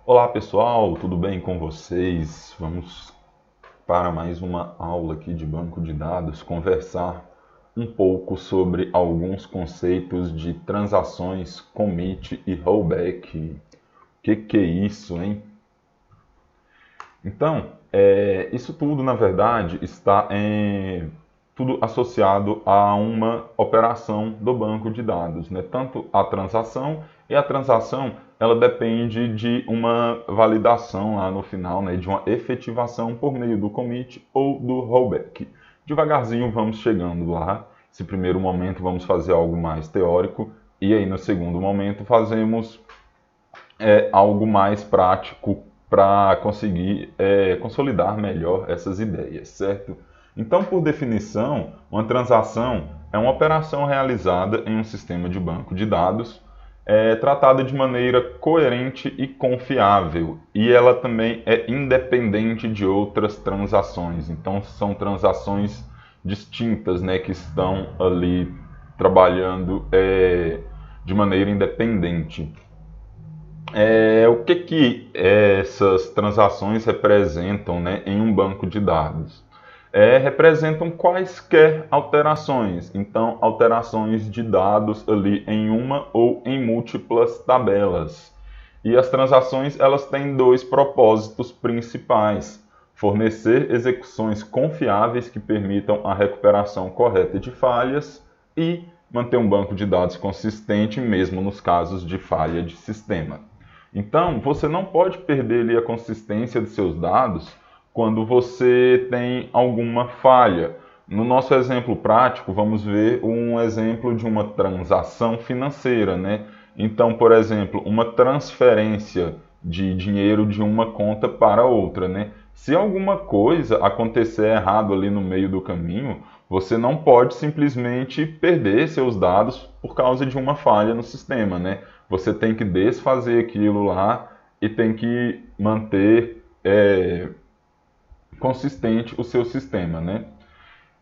Olá pessoal, tudo bem com vocês? Vamos para mais uma aula aqui de banco de dados, conversar um pouco sobre alguns conceitos de transações, commit e rollback. Que é isso, hein? Então, isso tudo na verdade está tudo associado a uma operação do banco de dados, né? Tanto a transação e a transação ela depende de uma validação lá no final, né? De uma efetivação por meio do commit ou do rollback. Devagarzinho vamos chegando lá. Esse primeiro momento vamos fazer algo mais teórico e aí no segundo momento fazemos algo mais prático para conseguir consolidar melhor essas ideias, certo? Então, por definição, uma transação é uma operação realizada em um sistema de banco de dados, tratada de maneira coerente e confiável, e ela também é independente de outras transações. Então, são transações distintas, né, que estão ali trabalhando de maneira independente. O que essas transações representam, né, em um banco de dados? Representam quaisquer alterações, então alterações de dados ali em uma ou em múltiplas tabelas. E as transações elas têm dois propósitos principais: fornecer execuções confiáveis que permitam a recuperação correta de falhas e manter um banco de dados consistente mesmo nos casos de falha de sistema. Então, você não pode perder ali a consistência de seus dados quando você tem alguma falha. No nosso exemplo prático, vamos ver um exemplo de uma transação financeira, né? Então, por exemplo, uma transferência de dinheiro de uma conta para outra, né? Se alguma coisa acontecer errado ali no meio do caminho, você não pode simplesmente perder seus dados por causa de uma falha no sistema, né? Você tem que desfazer aquilo lá e tem que manter consistente o seu sistema, né?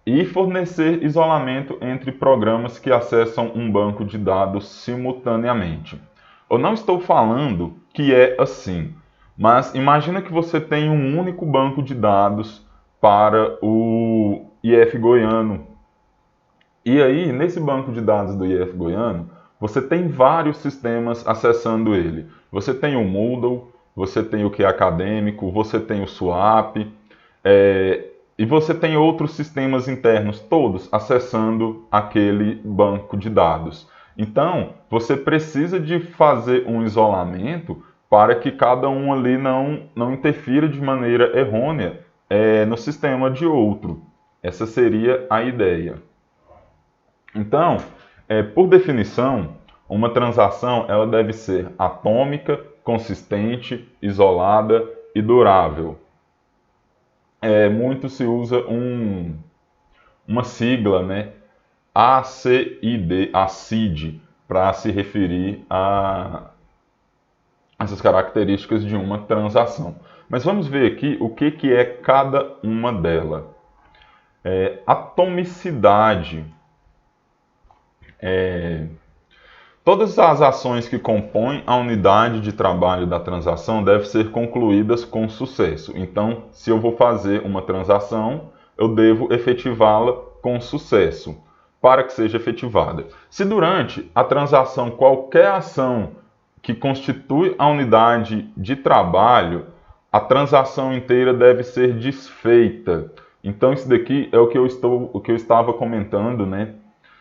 E fornecer isolamento entre programas que acessam um banco de dados simultaneamente. Eu não estou falando que é assim, mas imagina que você tem um único banco de dados para o IF Goiano. E aí, nesse banco de dados do IF Goiano, você tem vários sistemas acessando ele. Você tem o Moodle, você tem o que é acadêmico, você tem o SWAP, e você tem outros sistemas internos, todos acessando aquele banco de dados. Então, você precisa de fazer um isolamento para que cada um ali não interfira de maneira errônea no sistema de outro. Essa seria a ideia. Então, por definição, uma transação ela deve ser atômica, consistente, isolada e durável. Muito se usa uma sigla, né? ACID, para se referir a essas características de uma transação. Mas vamos ver aqui o que é cada uma delas. Atomicidade. Todas as ações que compõem a unidade de trabalho da transação devem ser concluídas com sucesso. Então, se eu vou fazer uma transação, eu devo efetivá-la com sucesso, para que seja efetivada. Se durante a transação qualquer ação que constitui a unidade de trabalho, a transação inteira deve ser desfeita. Então, isso daqui é o que eu estava comentando, né,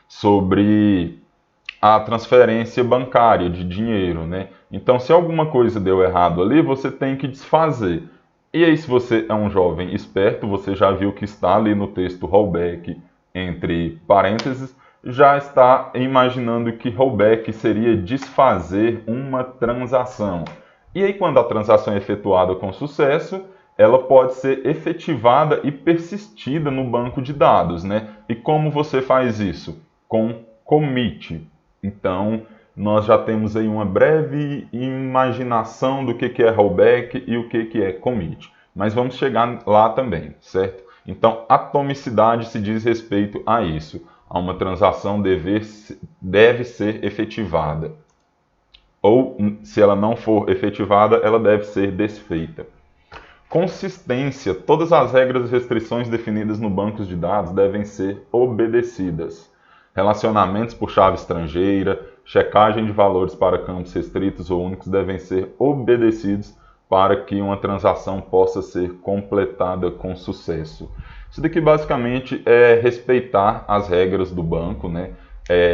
sobre a transferência bancária de dinheiro, né? Então, se alguma coisa deu errado ali, você tem que desfazer. E aí, se você é um jovem esperto, você já viu que está ali no texto rollback, entre parênteses, já está imaginando que rollback seria desfazer uma transação. E aí, quando a transação é efetuada com sucesso, ela pode ser efetivada e persistida no banco de dados, né? E como você faz isso? Com commit. Então, nós já temos aí uma breve imaginação do que é rollback e o que é commit. Mas vamos chegar lá também, certo? Então, atomicidade se diz respeito a isso. A uma transação deve ser efetivada. ou se ela não for efetivada, ela deve ser desfeita. Consistência. Todas as regras e restrições definidas no banco de dados devem ser obedecidas. Relacionamentos por chave estrangeira, checagem de valores para campos restritos ou únicos devem ser obedecidos para que uma transação possa ser completada com sucesso. Isso daqui basicamente é respeitar as regras do banco, né?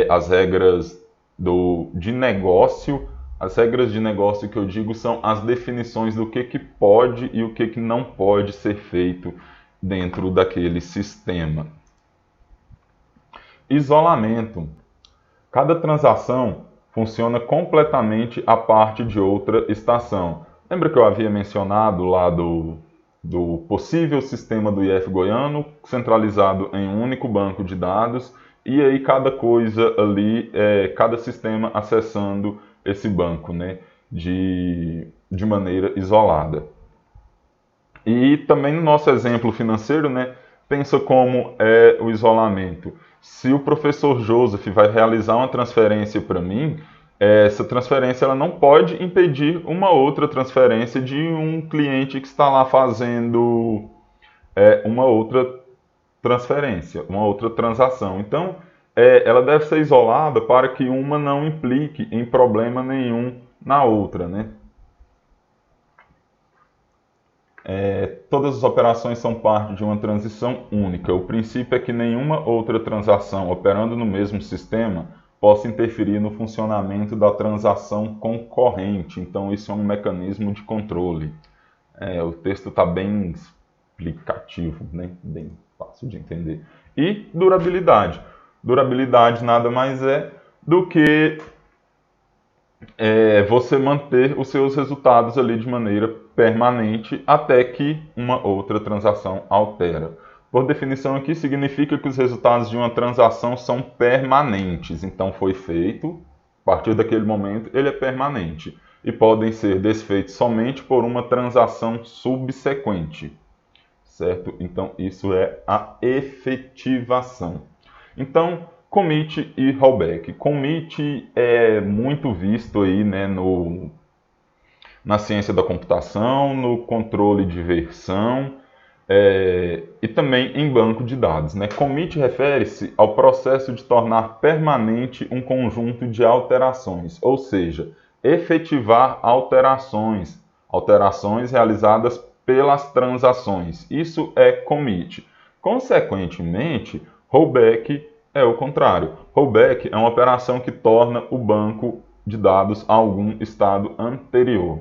As regras de negócio. As regras de negócio que eu digo são as definições do que pode e o que não pode ser feito dentro daquele sistema. Isolamento. Cada transação funciona completamente à parte de outra estação. Lembra que eu havia mencionado lá do possível sistema do IF goiano, centralizado em um único banco de dados, e aí cada coisa ali, cada sistema acessando esse banco, né, de maneira isolada. E também no nosso exemplo financeiro, né, pensa como é o isolamento. Se o professor Joseph vai realizar uma transferência para mim, essa transferência ela não pode impedir uma outra transferência de um cliente que está lá fazendo uma outra transferência, uma outra transação. Então, ela deve ser isolada para que uma não implique em problema nenhum na outra, né? Todas as operações são parte de uma transição única. O princípio é que nenhuma outra transação operando no mesmo sistema possa interferir no funcionamento da transação concorrente. Então, isso é um mecanismo de controle. O texto está bem explicativo, né? Bem fácil de entender. E durabilidade. Durabilidade nada mais é do que você manter os seus resultados ali de maneira permanente até que uma outra transação altera. Por definição aqui, significa que os resultados de uma transação são permanentes. Então, foi feito, a partir daquele momento, ele é permanente. E podem ser desfeitos somente por uma transação subsequente. Certo? Então, isso é a efetivação. Então, commit e rollback. Commit é muito visto aí, né, na ciência da computação, no controle de versão e também em banco de dados, né? Commit refere-se ao processo de tornar permanente um conjunto de alterações, ou seja, efetivar alterações realizadas pelas transações. Isso é commit. Consequentemente, rollback é o contrário. Rollback é uma operação que torna o banco de dados a algum estado anterior.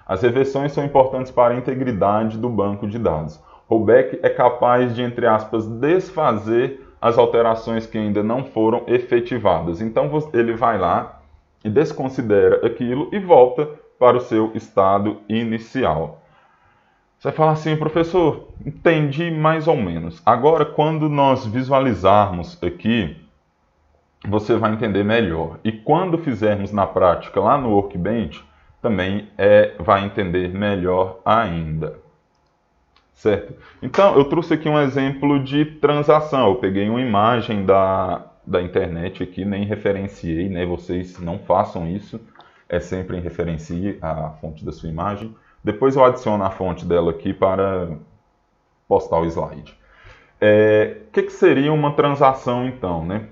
As reversões são importantes para a integridade do banco de dados. Rollback é capaz de, entre aspas, desfazer as alterações que ainda não foram efetivadas. Então ele vai lá e desconsidera aquilo e volta para o seu estado inicial. Você fala assim, professor, entendi mais ou menos. Agora, quando nós visualizarmos aqui, você vai entender melhor. E quando fizermos na prática lá no Workbench, também vai entender melhor ainda. Certo? Então, eu trouxe aqui um exemplo de transação. Eu peguei uma imagem da internet aqui, nem referenciei, né? Vocês não façam isso. Sempre referencie a fonte da sua imagem. Depois eu adiciono a fonte dela aqui para postar o slide. O que seria uma transação, então, né?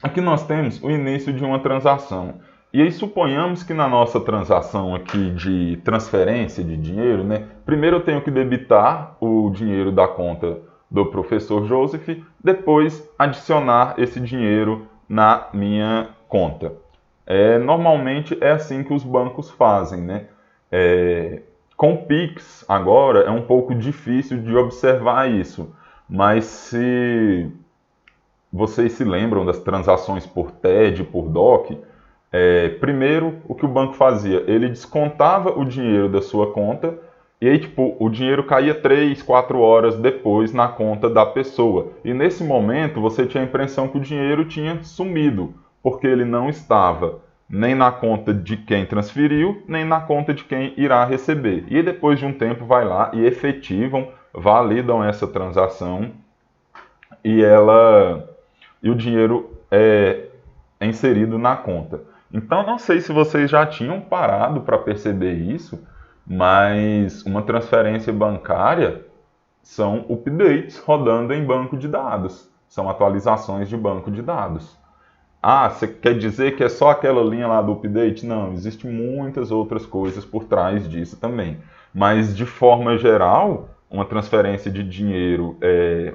Aqui nós temos o início de uma transação. E aí suponhamos que na nossa transação aqui de transferência de dinheiro, né? Primeiro eu tenho que debitar o dinheiro da conta do professor Joseph, depois adicionar esse dinheiro na minha conta. Normalmente é assim que os bancos fazem, né? Com o Pix agora é um pouco difícil de observar isso, mas se vocês se lembram das transações por TED, por DOC, primeiro o que o banco fazia? Ele descontava o dinheiro da sua conta e aí o dinheiro caía 3, 4 horas depois na conta da pessoa. E nesse momento você tinha a impressão que o dinheiro tinha sumido, porque ele não estava nem na conta de quem transferiu, nem na conta de quem irá receber. E depois de um tempo vai lá e efetivam, validam essa transação e o dinheiro é inserido na conta. Então, não sei se vocês já tinham parado para perceber isso, mas uma transferência bancária são updates rodando em banco de dados, são atualizações de banco de dados. Ah, você quer dizer que é só aquela linha lá do update? Não, existem muitas outras coisas por trás disso também. Mas, de forma geral, uma transferência de dinheiro,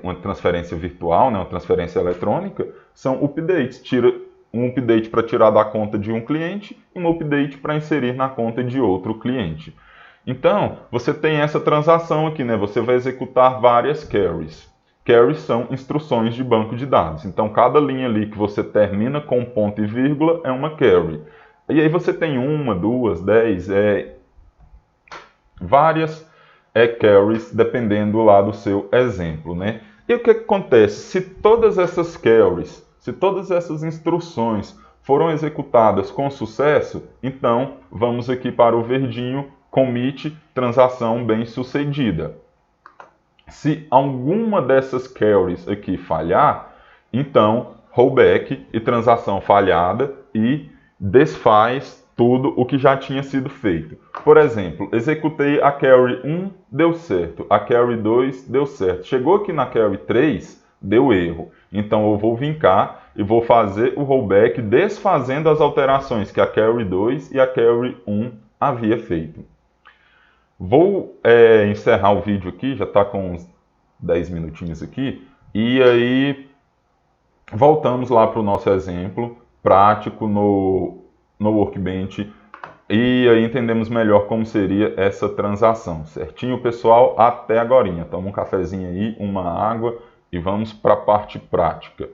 uma transferência virtual, né, uma transferência eletrônica, são updates. Um update para tirar da conta de um cliente e um update para inserir na conta de outro cliente. Então, você tem essa transação aqui, né? Você vai executar várias carries. Carries são instruções de banco de dados. Então, cada linha ali que você termina com ponto e vírgula é uma carry. E aí você tem uma, duas, 10, várias carries, dependendo lá do seu exemplo, né? E o que acontece? Se todas essas carries, se todas essas instruções foram executadas com sucesso, então vamos aqui para o verdinho, commit, transação bem sucedida. Se alguma dessas carries aqui falhar, então rollback e transação falhada e desfaz tudo o que já tinha sido feito. Por exemplo, executei a carry 1, deu certo. A carry 2, deu certo. Chegou aqui na carry 3, deu erro. Então eu vou vir cá e vou fazer o rollback desfazendo as alterações que a carry 2 e a carry 1 havia feito. Vou encerrar o vídeo aqui, já está com uns 10 minutinhos aqui, e aí voltamos lá para o nosso exemplo prático no Workbench, e aí entendemos melhor como seria essa transação. Certinho, pessoal? Até agorinha. Toma um cafezinho aí, uma água, e vamos para a parte prática.